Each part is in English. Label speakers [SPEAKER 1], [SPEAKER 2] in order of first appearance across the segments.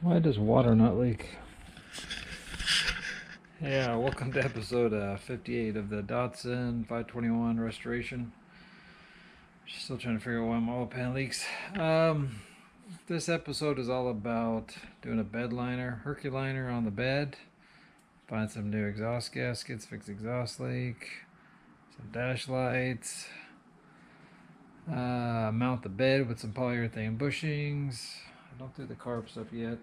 [SPEAKER 1] Why does water not leak? Yeah, welcome to episode 58 of the Datsun 521 Restoration. Still trying to figure out why my oil pan leaks. This episode is all about doing a bed liner, Herculiner on the bed, find some new exhaust gaskets, fix exhaust leak, some dash lights, mount the bed with some polyurethane bushings. I don't do the carb stuff yet.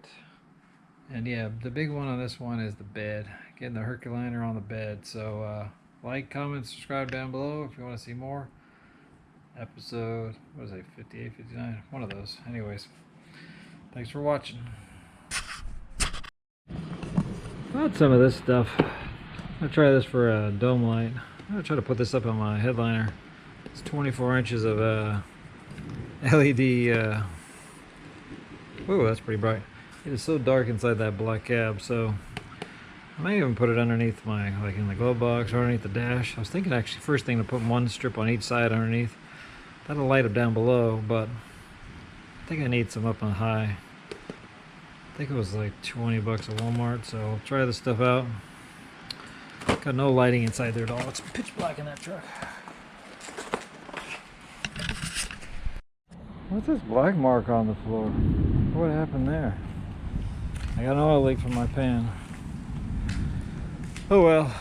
[SPEAKER 1] And yeah, the big one on this one is the bed. Getting the Herculiner on the bed. So like, comment, subscribe down below if you want to see more. Episode, what is it, 58, 59? One of those. Anyways, thanks for watching. Got some of this stuff. I'm going to try this for a dome light. I'm going to try to put this up on my headliner. It's 24 inches of LED. Whoa, that's pretty bright. It is so dark inside that black cab, so I may even put it underneath my, like in the glove box or underneath the dash. I was thinking actually first thing to put one strip on each side underneath. That'll light up down below, but I think I need some up on high. I think it was like 20 bucks at Walmart, so I'll try this stuff out. Got no lighting inside there at all. It's pitch black in that truck. What's this black mark on the floor? What happened there? I got an oil leak from my pan. Oh well.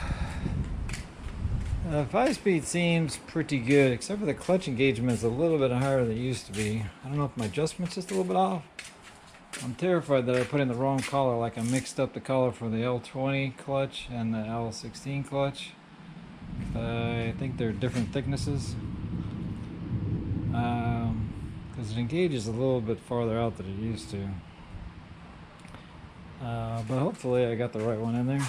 [SPEAKER 1] 5-speed seems pretty good, except for the clutch engagement is a little bit higher than it used to be. I don't know if my adjustment's just a little bit off. I'm terrified that I put in the wrong collar, like I mixed up the collar for the L20 clutch and the L16 clutch. I think they're different thicknesses. Because it engages a little bit farther out than it used to. But hopefully I got the right one in there.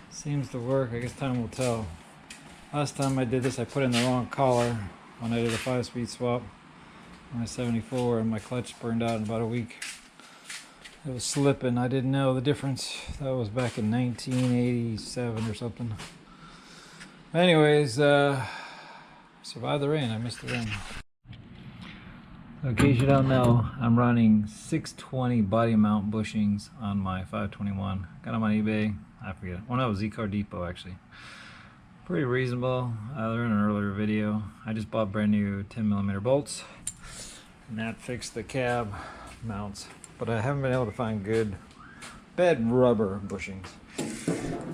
[SPEAKER 1] Seems to work. I guess time will tell. Last time I did this, I put in the wrong collar when I did a 5-speed swap on my 74, and my clutch burned out in about a week. It was slipping. I didn't know the difference. That was back in 1987 or something. Anyways, survived the rain. I missed the rain. In case you don't know, I'm running 620 body mount bushings on my 521. Got them on eBay. I forget. One that was Z-Car Depot actually. Pretty reasonable. They're in an earlier video. I just bought brand new 10mm bolts, and that fixed the cab mounts. But I haven't been able to find good bed rubber bushings.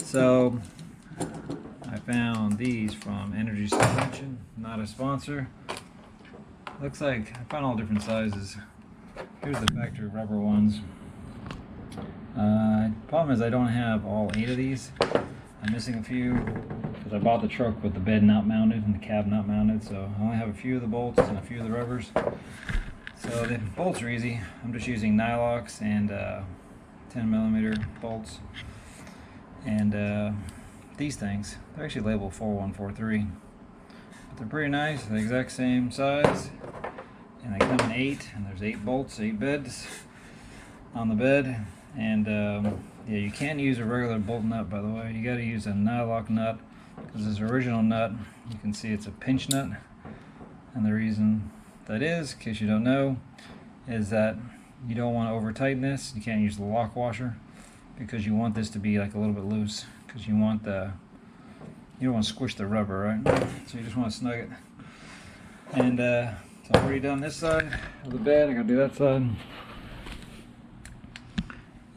[SPEAKER 1] So I found these from Energy Suspension. Not a sponsor. Looks like I found all different sizes. Here's the factory rubber ones. Problem is I don't have all 8 of these. I'm missing a few because I bought the truck with the bed not mounted and the cab not mounted, so I only have a few of the bolts and a few of the rubbers. So the bolts are easy. I'm just using Nylox and 10mm bolts. And these things, they're actually labeled 4143. They're pretty nice. They're the exact same size, and they come in 8, and there's 8 bolts, 8 beds on the bed. And yeah, you can't use a regular bolt nut, by the way. You got to use a Nylock nut, because this original nut, you can see it's a pinch nut. And the reason that is, in case you don't know, is that you don't want to over tighten this. You can't use the lock washer, because you want this to be like a little bit loose, because you want the, you don't want to squish the rubber, right? So you just want to snug it. And so I've already done this side of the bed. I'm going to do that side.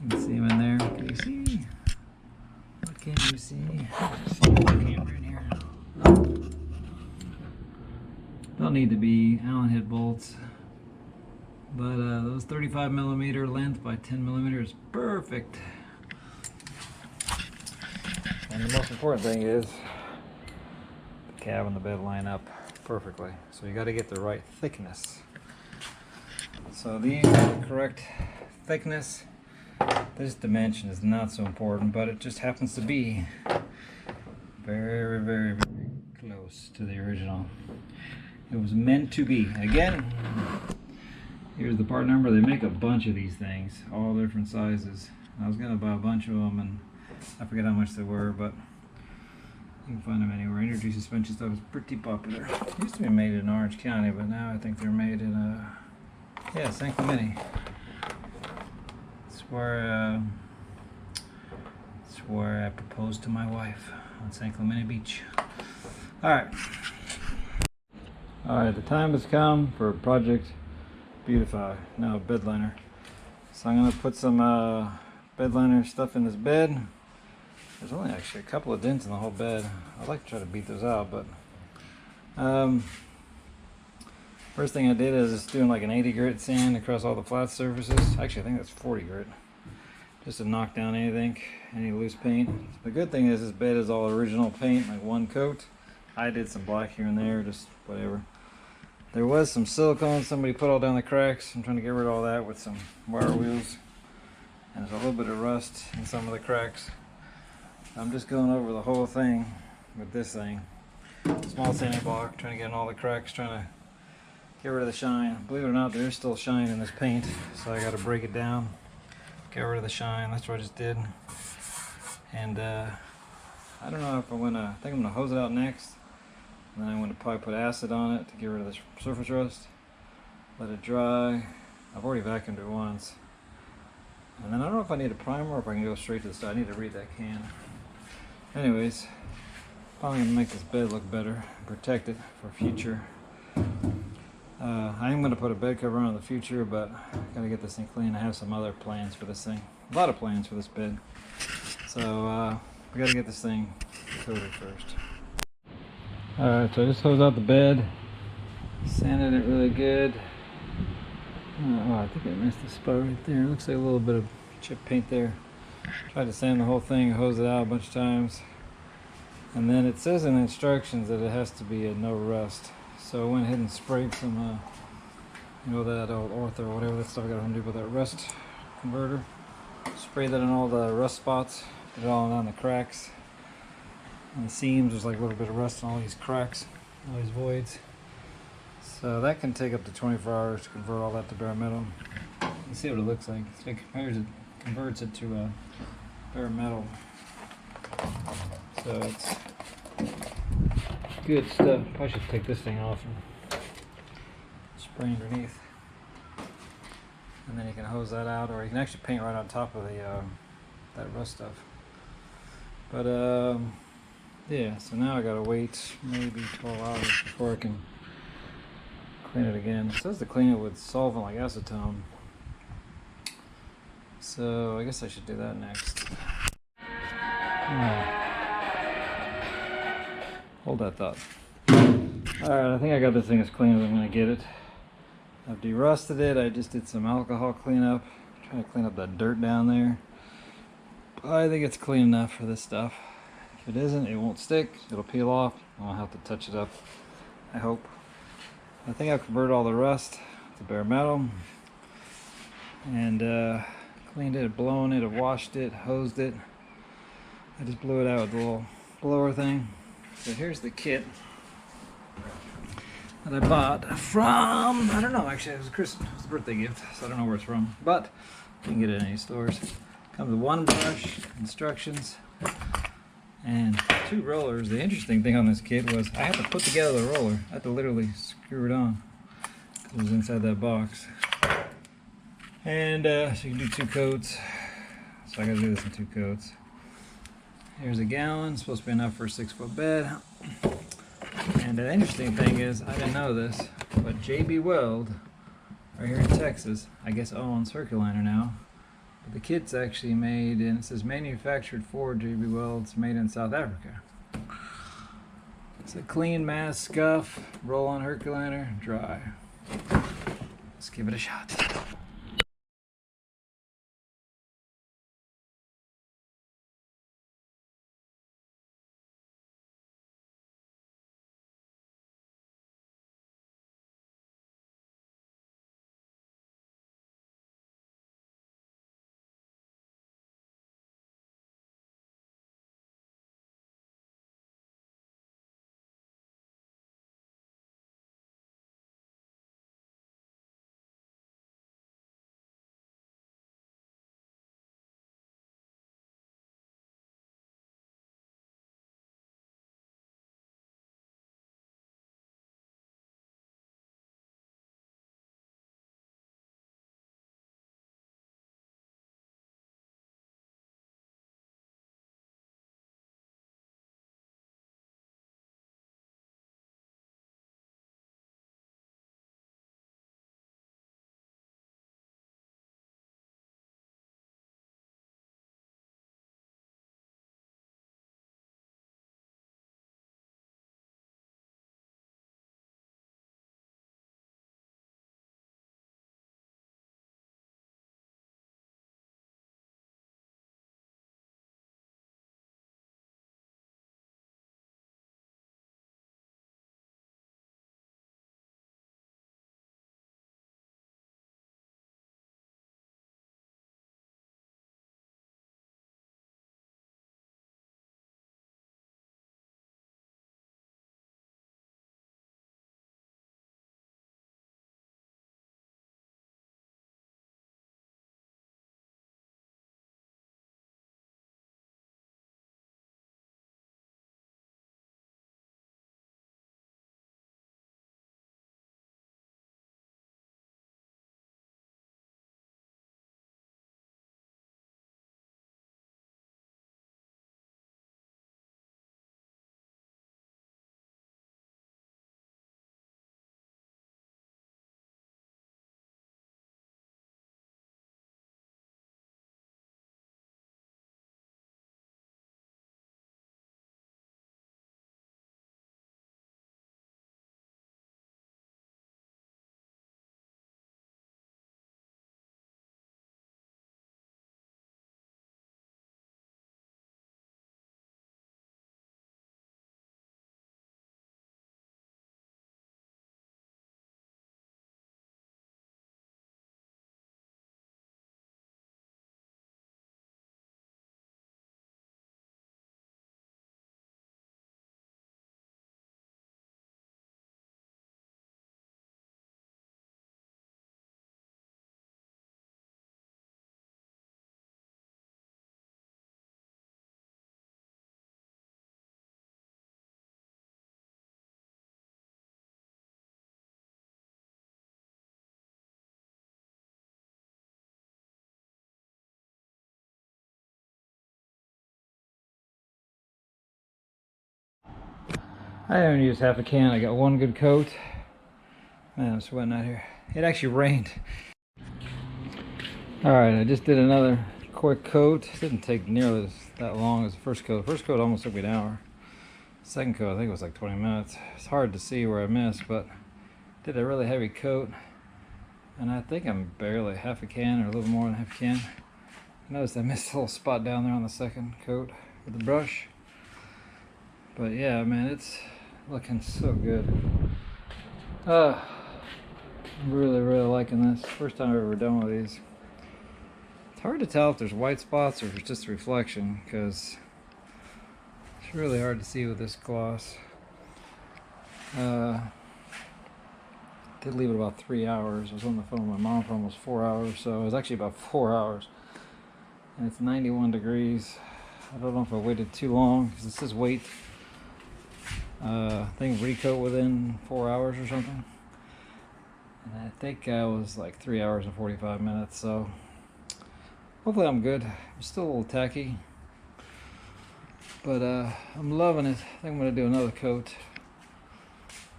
[SPEAKER 1] You can see them in there. Can you see? What can you see? See the camera in here. Don't need to be Allen head bolts. But those 35mm length by 10mm is perfect. And the most important thing is the cab and the bed line up perfectly. So you got to get the right thickness. So these are the correct thickness. This dimension is not so important, but it just happens to be very, very, very close to the original. It was meant to be. Again, here's the part number. They make a bunch of these things, all different sizes. I was going to buy a bunch of them, and I forget how much they were, but you can find them anywhere. Energy Suspension stuff is pretty popular. It used to be made in Orange County, but now I think they're made in yeah, San Clemente. It's where I proposed to my wife on San Clemente Beach. Alright. Alright, the time has come for Project Beautify. Now bed liner. So I'm going to put some bed liner stuff in this bed. There's only actually a couple of dents in the whole bed. I'd like to try to beat those out, but first thing I did is just doing like an 80 grit sand across all the flat surfaces. Actually, I think that's 40 grit. Just to knock down anything, any loose paint. The good thing is this bed is all original paint, like one coat. I did some black here and there, just whatever. There was some silicone somebody put all down the cracks. I'm trying to get rid of all that with some wire wheels. And there's a little bit of rust in some of the cracks. I'm just going over the whole thing with this thing. Small sanding block, trying to get in all the cracks, trying to get rid of the shine. Believe it or not, there's still shine in this paint, so I got to break it down, get rid of the shine. That's what I just did. And I don't know if I think I'm gonna hose it out next. And then I'm gonna probably put acid on it to get rid of the surface rust. Let it dry. I've already vacuumed it once. And then I don't know if I need a primer or if I can go straight to the side. I need to read that can. Anyways, probably gonna make this bed look better, protect it for future. I am gonna put a bed cover on in the future, but I gotta get this thing clean. I have some other plans for this thing. A lot of plans for this bed. So we gotta get this thing coated first. Alright, so I just hosed out the bed, sanded it really good. Oh, I think I missed the spot right there. It looks like a little bit of chip paint there. Tried to sand the whole thing, hose it out a bunch of times. And then it says in the instructions that it has to be a no rust. So I went ahead and sprayed some, that old Ortho or whatever that stuff I got Home Depot, that rust converter. Sprayed that in all the rust spots, put it all down the cracks. On the seams, there's like a little bit of rust in all these cracks, all these voids. So that can take up to 24 hours to convert all that to bare metal. You see what it looks like. So it converts it to bare metal. So it's good stuff. I should take this thing off and spray underneath. And then you can hose that out, or you can actually paint right on top of the that rust stuff. But yeah, so now I gotta wait maybe 12 hours before I can clean it again. It says to clean it with solvent like acetone. So I guess I should do that next. Hold that thought. Alright, I think I got this thing as clean as I'm going to get it. I've derusted it. I just did some alcohol cleanup. Trying to clean up that dirt down there. But I think it's clean enough for this stuff. If it isn't, it won't stick. It'll peel off. I'll have to touch it up, I hope. I think I've converted all the rust to bare metal. And cleaned it, blown it, washed it, hosed it. I just blew it out with the little blower thing. So here's the kit that I bought from, I don't know, actually it was a birthday gift, so I don't know where it's from, but you can get it in any stores. Comes with one brush, instructions, and 2 rollers. The interesting thing on this kit was I had to put together the roller. I had to literally screw it on. It was inside that box. And so you can do 2 coats. So I gotta do this in 2 coats. Here's a gallon, supposed to be enough for a 6-foot bed. And the interesting thing is, I didn't know this, but JB Weld, right here in Texas, I guess owns Herculiner now. But the kit's actually made, and it says manufactured for JB Weld. It's made in South Africa. It's a clean mask scuff, roll on Herculiner, dry. Let's give it a shot. I only used half a can. I got one good coat. Man, I'm sweating out here. It actually rained. Alright, I just did another quick coat. It didn't take nearly that long as the first coat. The first coat almost took me an hour. Second coat, I think it was like 20 minutes. It's hard to see where I missed, but did a really heavy coat. And I think I'm barely half a can or a little more than half a can. I noticed I missed a little spot down there on the second coat with the brush. But yeah, man, it's looking so good. I'm really liking this. First time I've ever done one of these. It's hard to tell if there's white spots or if it's just a reflection, because it's really hard to see with this gloss. Did leave it about 3 hours. I was on the phone with my mom for almost 4 hours, so it was actually about 4 hours. And it's 91 degrees. I don't know if I waited too long, because it says wait. I think recoat within 4 hours or something. And I think I was like 3 hours and 45 minutes, so hopefully I'm good. I'm still a little tacky, but I'm loving it. I think I'm going to do another coat.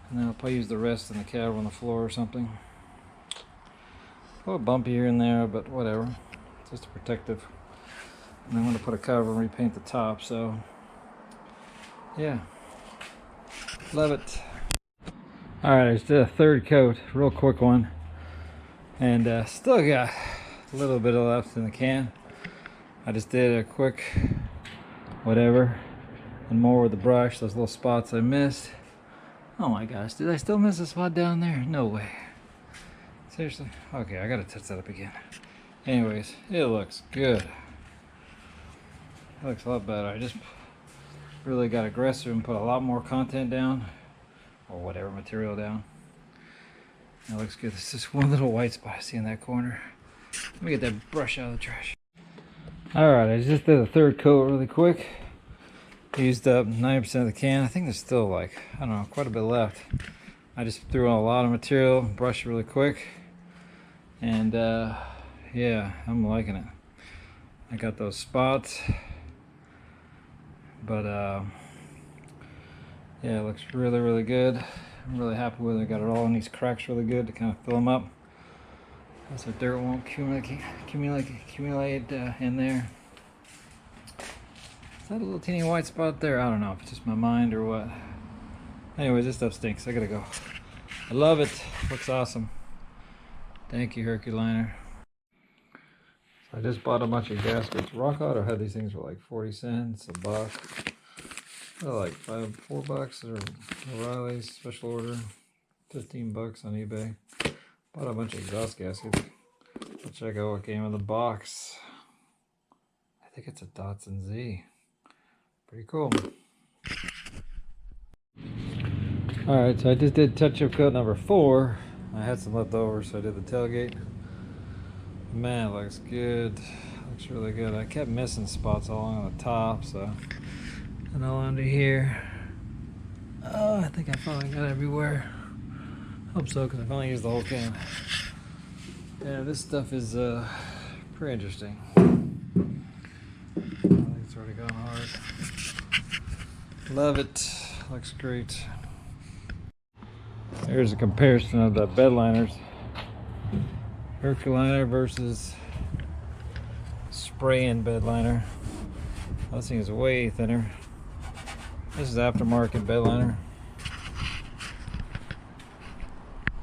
[SPEAKER 1] And then I'll probably use the rest in the cab on the floor or something. A little bumpy here and there, but whatever. It's just a protective. And I'm going to put a cover and repaint the top, so yeah. Love it. Alright, I just did a third coat, real quick one. And still got a little bit left in the can. I just did a quick whatever. And more with the brush, those little spots I missed. Oh my gosh, did I still miss a spot down there? No way. Seriously? Okay, I gotta touch that up again. Anyways, it looks good. It looks a lot better. I just really got aggressive and put a lot more content down, or whatever material down. It looks good. There's just one little white spot I see in that corner. Let me get that brush out of the trash. Alright, I just did a third coat really quick. Used up 90% of the can. I think there's still like, I don't know, quite a bit left. I just threw on a lot of material, brushed really quick, and yeah, I'm liking it. I got those spots, but yeah, it looks really good. I'm really happy with it. I got it all in these cracks really good to kind of fill them up, so dirt won't accumulate in there. Is that a little teeny white spot there? I don't know if it's just my mind or what. Anyways, this stuff stinks. I gotta go. I love it. Looks awesome. Thank you, Herculiner. So I just bought a bunch of gaskets. Rock Auto had these things for like 40 cents, a buck. They're like $4 or O'Reilly's special order. 15 bucks on eBay. Bought a bunch of exhaust gaskets. Let's check out what came in the box. I think it's a Datsun Z. Pretty cool. Alright, so I just did touch-up coat number 4. I had some left over, so I did the tailgate. Man, it looks good. Looks really good. I kept missing spots all along the top, so. And all under here. Oh, I think I finally got everywhere. Hope so, because I finally used the whole can. Yeah, this stuff is pretty interesting. I think it's already gone hard. Love it. Looks great. Here's a comparison of the bed liners. Herculiner versus spray-in bed liner. This thing is way thinner. This is aftermarket bed liner.